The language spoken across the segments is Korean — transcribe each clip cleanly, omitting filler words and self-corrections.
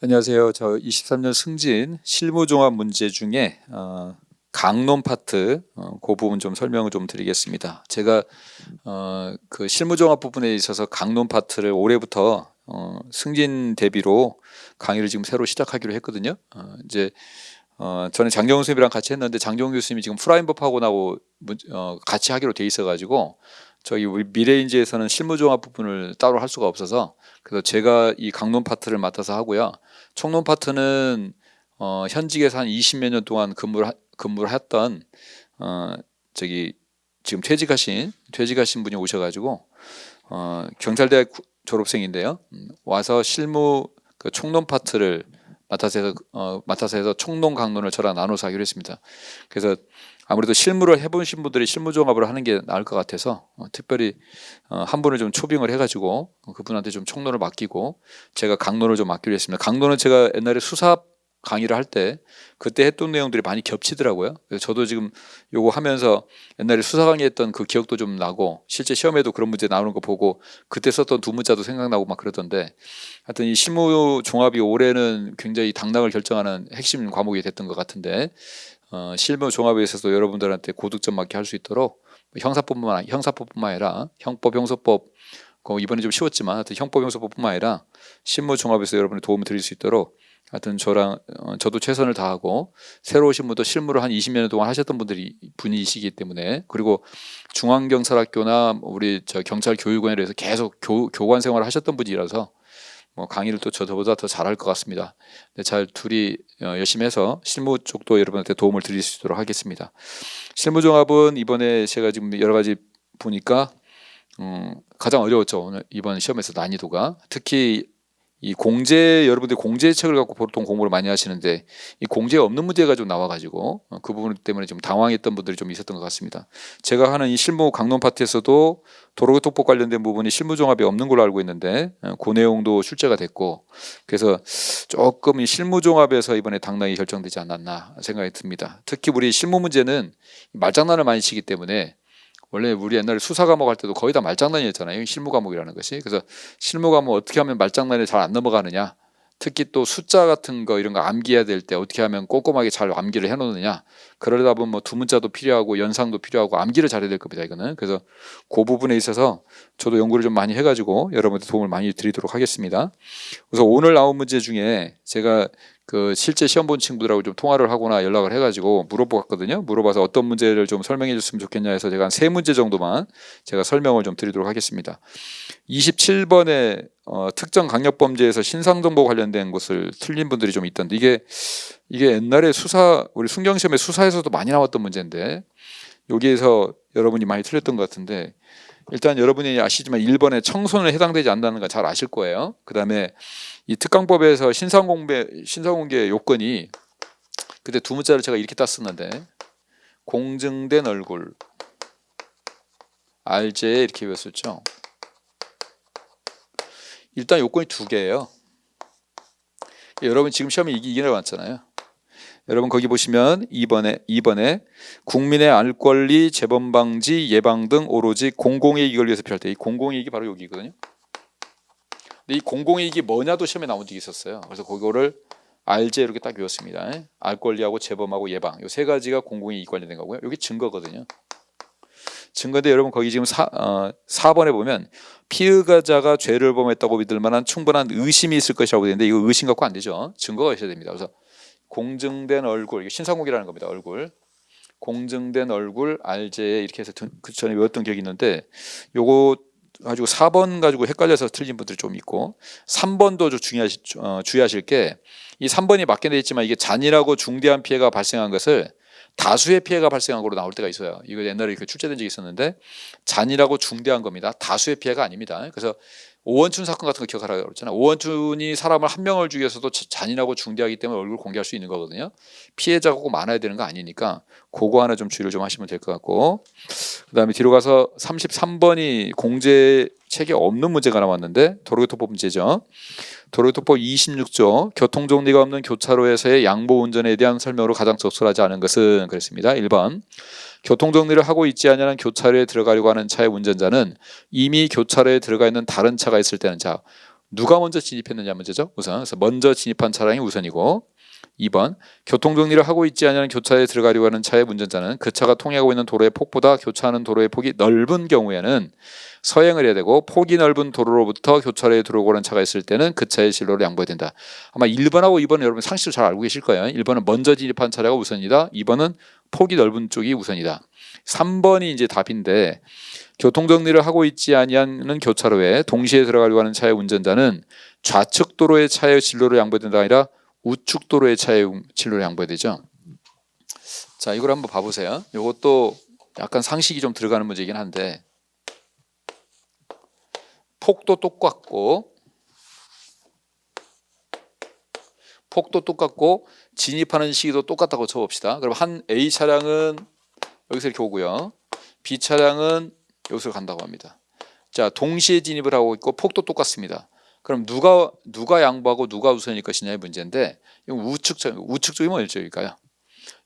안녕하세요. 저 23년 승진 실무종합 문제 중에 강론 파트 그 부분 좀 설명을 좀 드리겠습니다. 제가 그 실무종합 부분에 있어서 강론 파트를 올해부터 승진 대비로 강의를 지금 새로 시작하기로 했거든요. 이제 저는 장정훈 교수님이랑 같이 했는데 장정훈 교수님이 지금 프라임법하고 나고 같이 하기로 돼 있어가지고 저희 미래인지에서는 실무종합 부분을 따로 할 수가 없어서 그래서 제가 이 강론 파트를 맡아서 하고요. 총론 파트는 현직에서 한 20몇 년 동안 근무를 했던 저기 지금 퇴직하신 분이 오셔가지고 경찰대학 졸업생인데요. 와서 실무 그 총론 파트를 맡아서 해서 총론 강론을 저랑 나눠서 하기로 했습니다. 그래서 아무래도 실무를 해보신 분들이 실무종합을 하는 게 나을 것 같아서 특별히 한 분을 좀 초빙을 해가지고 그분한테 좀 총론을 맡기고 제가 강론을 좀 맡기로 했습니다. 강론은 제가 옛날에 수사 강의를 할 때 그때 했던 내용들이 많이 겹치더라고요. 그래서 저도 지금 요거 하면서 옛날에 수사 강의했던 그 기억도 좀 나고 실제 시험에도 그런 문제 나오는 거 보고 그때 썼던 두 문자도 생각나고 막 그러던데 하여튼 이 실무 종합이 올해는 굉장히 당락을 결정하는 핵심 과목이 됐던 것 같은데 실무 종합에 있어서 여러분들한테 고득점 맞게 할 수 있도록 형사법뿐만 아니라 형법, 형소법 이번에 좀 쉬웠지만 하여튼 형법, 형소법뿐만 아니라 실무 종합에서 여러분의 도움을 드릴 수 있도록 하여튼 저도 최선을 다하고 새로 오신 분도 실무를 한 20여 년 동안 하셨던 분이시기 때문에 그리고 중앙경찰학교나 우리 저 경찰 교육원에서 계속 교관 생활을 하셨던 분이라서 강의를 또 저보다 더 잘할 것 같습니다. 잘 둘이 열심히 해서 실무 쪽도 여러분한테 도움을 드릴 수 있도록 하겠습니다. 실무종합은 이번에 제가 지금 여러 가지 보니까 가장 어려웠죠. 오늘 이번 시험에서 난이도가 특히 이 여러분들이 공제책을 갖고 보통 공부를 많이 하시는데 이 공제가 없는 문제가 좀 나와가지고 그 부분 때문에 좀 당황했던 분들이 좀 있었던 것 같습니다. 제가 하는 이 실무 강론 파트에서도 도로교통법 관련된 부분이 실무종합이 없는 걸로 알고 있는데 그 내용도 출제가 됐고 그래서 조금 이 실무종합에서 이번에 당락이 결정되지 않았나 생각이 듭니다. 특히 우리 실무 문제는 말장난을 많이 치기 때문에 원래 우리 옛날에 수사 과목 할 때도 거의 다 말장난이었잖아요. 실무 과목이라는 것이. 그래서 실무 과목 어떻게 하면 말장난에 잘 안 넘어가느냐. 특히 또 숫자 같은 거 이런 거 암기해야 될 때 어떻게 하면 꼼꼼하게 잘 암기를 해놓느냐. 그러다 보면 뭐 두문자도 필요하고 연상도 필요하고 암기를 잘해야 될 겁니다. 이거는. 그래서 그 부분에 있어서 저도 연구를 좀 많이 해가지고 여러분들 도움을 많이 드리도록 하겠습니다. 그래서 오늘 나온 문제 중에 제가 그 실제 시험 본 친구들하고 좀 통화를 하거나 연락을 해가지고 물어봤거든요. 물어봐서 어떤 문제를 좀 설명해 줬으면 좋겠냐 해서 제가 한 3문제 정도만 제가 설명을 좀 드리도록 하겠습니다. 27번에 특정 강력범죄에서 신상정보 관련된 것을 틀린 분들이 좀 있던데 이게 옛날에 우리 순경시험에 수사에서도 많이 나왔던 문제인데 여기에서 여러분이 많이 틀렸던 것 같은데 일단 여러분이 아시지만 1번에 청소년에 해당되지 않는다는 걸 잘 아실 거예요. 그 다음에 이 특강법에서 신상공개 요건이 그때 두 문자를 제가 이렇게 땄었는데 공증된 얼굴 알제 이렇게 외웠었죠. 일단 요건이 2개예요. 여러분 지금 시험에 이게 나왔잖아요. 여러분 거기 보시면 2번에 국민의 알 권리, 재범 방지, 예방 등 오로지 공공이익을 위해서 필요할 때 이 공공이익이 바로 여기거든요. 근데 이 공공이익이 뭐냐도 시험에 나온 적이 있었어요. 그래서 그거를 알제 이렇게 딱 외웠습니다. 알 권리하고 재범하고 예방 이 3가지가 공공이익 관련된 거고요. 여기 증거거든요. 증거인데 여러분 거기 지금 4번에 보면 피의자가 죄를 범했다고 믿을 만한 충분한 의심이 있을 것이라고 되는데 이거 의심 갖고 안 되죠. 증거가 있어야 됩니다. 그래서 공증된 얼굴, 이게 신상공개라는 겁니다. 얼굴. 공증된 얼굴 알제에 이렇게 해서 그 전에 외웠던 기억이 있는데 요거 가지고 4번 가지고 헷갈려서 틀린 분들이 좀 있고 3번도 좀 주의하실 게 이 3번이 맞게 돼 있지만 이게 잔인하고 중대한 피해가 발생한 것을 다수의 피해가 발생한 거로 나올 때가 있어요. 이거 옛날에 이렇게 출제된 적이 있었는데 잔인하고 중대한 겁니다. 다수의 피해가 아닙니다. 그래서 오원춘 사건 같은 거 기억하라고 그랬잖아요. 오원춘이 사람을 한 명을 죽여서도 잔인하고 중대하기 때문에 얼굴 공개할 수 있는 거거든요. 피해자가 꼭 많아야 되는 거 아니니까 그거 하나 좀 주의를 좀 하시면 될 것 같고 그 다음에 뒤로 가서 33번이 공제책에 없는 문제가 나왔는데 도로교통법 문제죠. 도로교통법 26조 교통정리가 없는 교차로에서의 양보 운전에 대한 설명으로 가장 적절하지 않은 것은 그랬습니다. 1번 교통정리를 하고 있지 않냐는 교차로에 들어가려고 하는 차의 운전자는 이미 교차로에 들어가 있는 다른 차가 있을 때는 누가 먼저 진입했느냐 문제죠. 우선 그래서 먼저 진입한 차량이 우선이고 2번 교통정리를 하고 있지 않은 교차에 들어가려고 하는 차의 운전자는 그 차가 통행하고 있는 도로의 폭보다 교차하는 도로의 폭이 넓은 경우에는 서행을 해야 되고 폭이 넓은 도로로부터 교차로에 들어오고 하는 차가 있을 때는 그 차의 진로를 양보해야 된다. 아마 1번하고 2번은 여러분 상식적으로 잘 알고 계실 거예요. 1번은 먼저 진입한 차량가 우선이다. 2번은 폭이 넓은 쪽이 우선이다. 3번이 이제 답인데 교통정리를 하고 있지 아니하는 교차로에 동시에 들어가려고 하는 차의 운전자는 좌측 도로의 차의 진로를 양보해야 된다 아니라 우측 도로의 차의 진로를 양보해야 되죠. 자, 이걸 한번 봐보세요. 이것도 약간 상식이 좀 들어가는 문제이긴 한데 폭도 똑같고 진입하는 시기도 똑같다고 쳐봅시다. 그럼 한 A 차량은 여기서 이렇게 오고요. B 차량은 여기서 간다고 합니다. 자, 동시에 진입을 하고 있고 폭도 똑같습니다. 그럼 누가 양보하고 누가 우선일 것이냐의 문제인데 우측 쪽이 뭐일까요?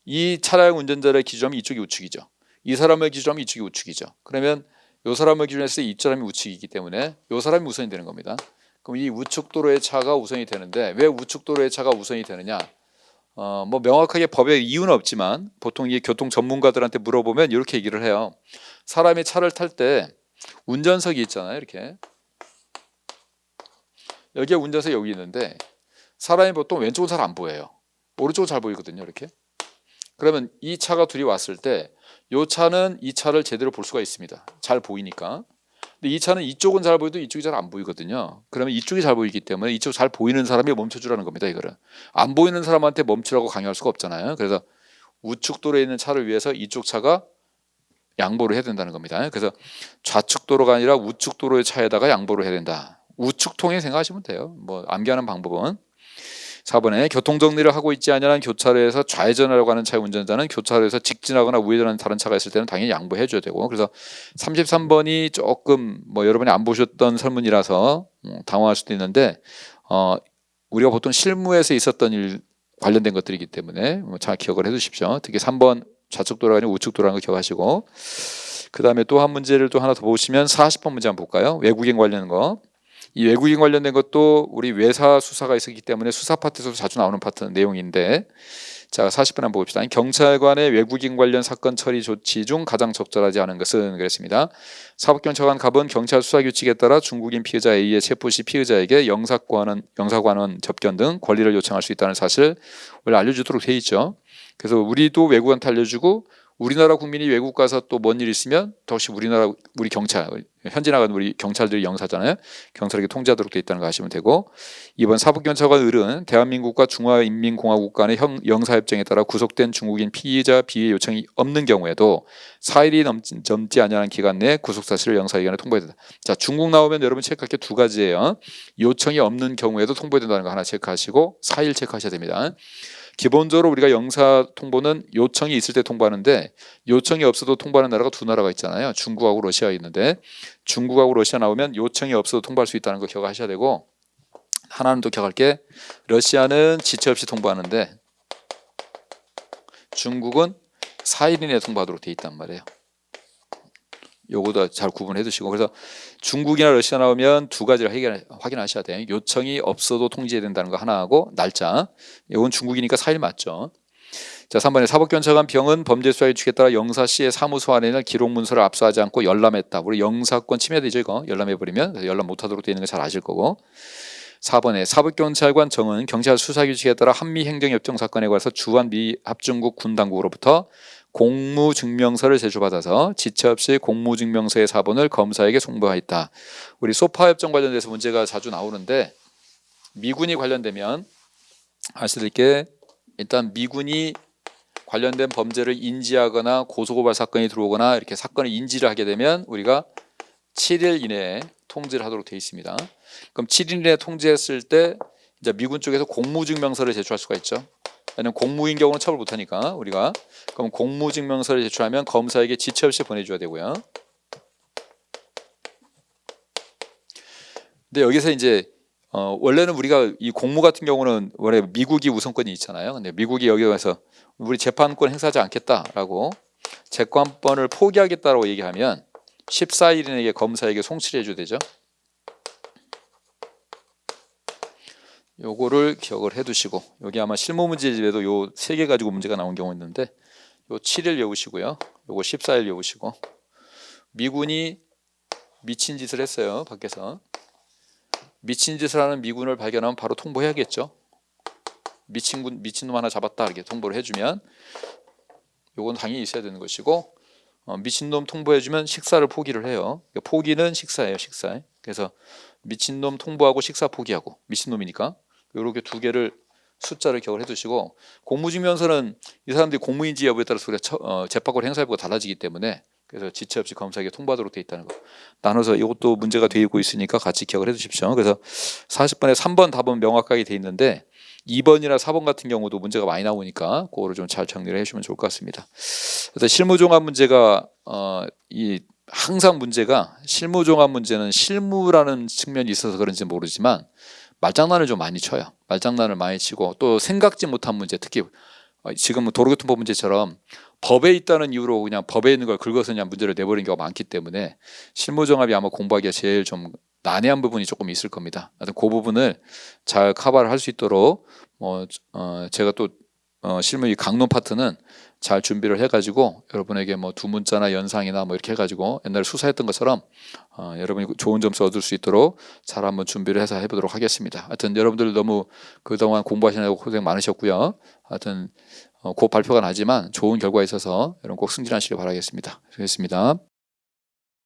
이 차량 운전자를 기준하면 이쪽이 우측이죠. 이 사람을 기준하면 이쪽이 우측이죠. 그러면 이 사람을 기준해서 이 사람이 우측이기 때문에 이 사람이 우선이 되는 겁니다. 그럼 이 우측 도로의 차가 우선이 되는데 왜 우측 도로의 차가 우선이 되느냐? 뭐 명확하게 법에 이유는 없지만 보통 이 교통 전문가들한테 물어보면 이렇게 얘기를 해요. 사람이 차를 탈 때 운전석이 있잖아요. 이렇게 여기에 운전석이 여기 있는데 사람이 보통 왼쪽은 잘 안 보여요. 오른쪽은 잘 보이거든요. 이렇게. 그러면 이 차가 둘이 왔을 때 이 차는 이 차를 제대로 볼 수가 있습니다. 잘 보이니까. 근데 이 차는 이쪽은 잘 보여도 이쪽이 잘 안 보이거든요. 그러면 이쪽이 잘 보이기 때문에 이쪽 잘 보이는 사람이 멈춰주라는 겁니다. 이거를 안 보이는 사람한테 멈추라고 강요할 수가 없잖아요. 그래서 우측 도로에 있는 차를 위해서 이쪽 차가 양보를 해야 된다는 겁니다. 그래서 좌측 도로가 아니라 우측 도로의 차에다가 양보를 해야 된다. 우측 통행 생각하시면 돼요. 뭐 암기하는 방법은 4번에 교통정리를 하고 있지 않냐는 교차로에서 좌회전하려고 하는 차의 운전자는 교차로에서 직진하거나 우회전하는 다른 차가 있을 때는 당연히 양보해 줘야 되고 그래서 33번이 조금 뭐 여러분이 안 보셨던 설문이라서 당황할 수도 있는데 우리가 보통 실무에서 있었던 일 관련된 것들이기 때문에 잘 기억을 해 두십시오. 특히 3번 좌측 도로가 아니고 우측 도로라는 거 기억하시고 그 다음에 또 한 문제를 또 하나 더 보시면 40번 문제 한번 볼까요? 외국인 관련 거. 이 외국인 관련된 것도 우리 외사 수사가 있었기 때문에 수사 파트에서도 자주 나오는 파트 내용인데 자 40분 한번 봅시다. 경찰관의 외국인 관련 사건 처리 조치 중 가장 적절하지 않은 것은 그랬습니다. 사법경찰관 갑은 경찰 수사 규칙에 따라 중국인 피의자 A의 체포 시 피의자에게 영사관원 접견 등 권리를 요청할 수 있다는 사실을 원래 알려주도록 돼 있죠. 그래서 우리도 외국한테 알려주고 우리나라 국민이 외국 가서 또 뭔 일 있으면 역시 우리 경찰 현지 나가는 우리 경찰들이 영사잖아요. 경찰에게 통지하도록 돼 있다는 거 아시면 되고 이번 사법경찰관 을은 대한민국과 중화인민공화국 간의 영사협정에 따라 구속된 중국인 피의자 비의 요청이 없는 경우에도 4일이 넘지 않은 기간 내에 구속사실을 영사기관에 통보해야 된다. 자, 중국 나오면 여러분 체크할 게 두 가지예요. 요청이 없는 경우에도 통보해야 된다는 거 하나 체크하시고 4일 체크하셔야 됩니다. 기본적으로 우리가 영사 통보는 요청이 있을 때 통보하는데 요청이 없어도 통보하는 나라가 두 나라가 있잖아요. 중국하고 러시아가 있는데 중국하고 러시아 나오면 요청이 없어도 통보할 수 있다는 거 기억하셔야 되고 하나는 또 기억할게. 러시아는 지체 없이 통보하는데 중국은 4일 이내에 통보하도록 돼 있단 말이에요. 요거도 잘 구분해 두시고 그래서 중국이나 러시아 나오면 두 가지를 확인하셔야 돼요. 요청이 없어도 통지해야 된다는 거 하나하고 날짜. 이건 중국이니까 4일 맞죠. 자 3번에 사법경찰관 병은 범죄수사 규칙에 따라 영사 씨의 사무소 안에는 기록 문서를 압수하지 않고 열람했다. 우리 영사권 침해되죠 이거. 열람해버리면 열람 못하도록 되어 있는 거 잘 아실 거고 4번에 사법경찰관 정은 경찰 수사규칙에 따라 한미행정협정 사건에 관해서 주한 미합중국 군당국으로부터 공무증명서를 제출받아서 지체 없이 공무증명서의 사본을 검사에게 송부하였다. 우리 소파협정 관련돼서 문제가 자주 나오는데 미군이 관련되면 아실 게 일단 미군이 관련된 범죄를 인지하거나 고소고발 사건이 들어오거나 이렇게 사건을 인지를 하게 되면 우리가 7일 이내에 통지를 하도록 되어 있습니다. 그럼 7일 이내에 통지했을 때 이제 미군 쪽에서 공무증명서를 제출할 수가 있죠. 왜냐면 공무인 경우는 처벌 못하니까 우리가 그럼 공무증명서를 제출하면 검사에게 지체 없이 보내줘야 되고요. 근데 여기서 이제 원래는 우리가 이 공무 같은 경우는 원래 미국이 우선권이 있잖아요. 근데 미국이 여기 와서 우리 재판권 행사하지 않겠다라고 재판권을 포기하겠다라고 얘기하면 14일 이내에 검사에게 송치를 해줘야 되죠. 요거를 기억을 해두시고, 여기 아마 실무 문제집에도 요 3개 가지고 문제가 나온 경우 있는데, 요 7일 외우시고요, 요거 14일 외우시고, 미군이 미친 짓을 했어요. 밖에서 미친 짓을 하는 미군을 발견하면 바로 통보해야겠죠. 미친놈 하나 잡았다 이렇게 통보를 해주면 요건 당연히 있어야 되는 것이고, 미친놈 통보해주면 식사를 포기를 해요. 그러니까 포기는 식사예요. 식사. 그래서 미친놈 통보하고 식사 포기하고, 미친놈이니까 요렇게 2개를 숫자를 기억을 해두시고, 공무증명서는 이 사람들이 공무인지 여부에 따라서 우리가 재판권 행사 여부가 달라지기 때문에, 그래서 지체 없이 검사에게 통보하도록 돼 있다는 거 나눠서 이것도 문제가 되고 있으니까 같이 기억을 해두십시오. 그래서 40번에 3번 답은 명확하게 돼 있는데 2번이나 4번 같은 경우도 문제가 많이 나오니까 그거를 좀 잘 정리를 해주시면 좋을 것 같습니다. 그래서 실무종합 문제가 항상 문제가, 실무종합 문제는 실무라는 측면이 있어서 그런지 모르지만 말장난을 좀 많이 쳐요. 말장난을 많이 치고, 또 생각지 못한 문제, 특히 지금 도로교통법 문제처럼 법에 있다는 이유로 그냥 법에 있는 걸 긁어서 그냥 문제를 내버리는 경우가 많기 때문에 실무종합이 아마 공부하기가 제일 좀 난해한 부분이 조금 있을 겁니다. 하여튼 그 부분을 잘 커버를 할 수 있도록 제가 또 실무 이 강론 파트는 잘 준비를 해가지고 여러분에게 뭐 두문자나 연상이나 뭐 이렇게 해가지고 옛날에 수사했던 것처럼 여러분이 좋은 점수 얻을 수 있도록 잘 한번 준비를 해서 해보도록 하겠습니다. 하여튼 여러분들 너무 그동안 공부하시느라고 고생 많으셨고요. 하여튼 곧 발표가 나지만 좋은 결과 있어서 여러분 꼭 승진하시길 바라겠습니다. 수고했습니다.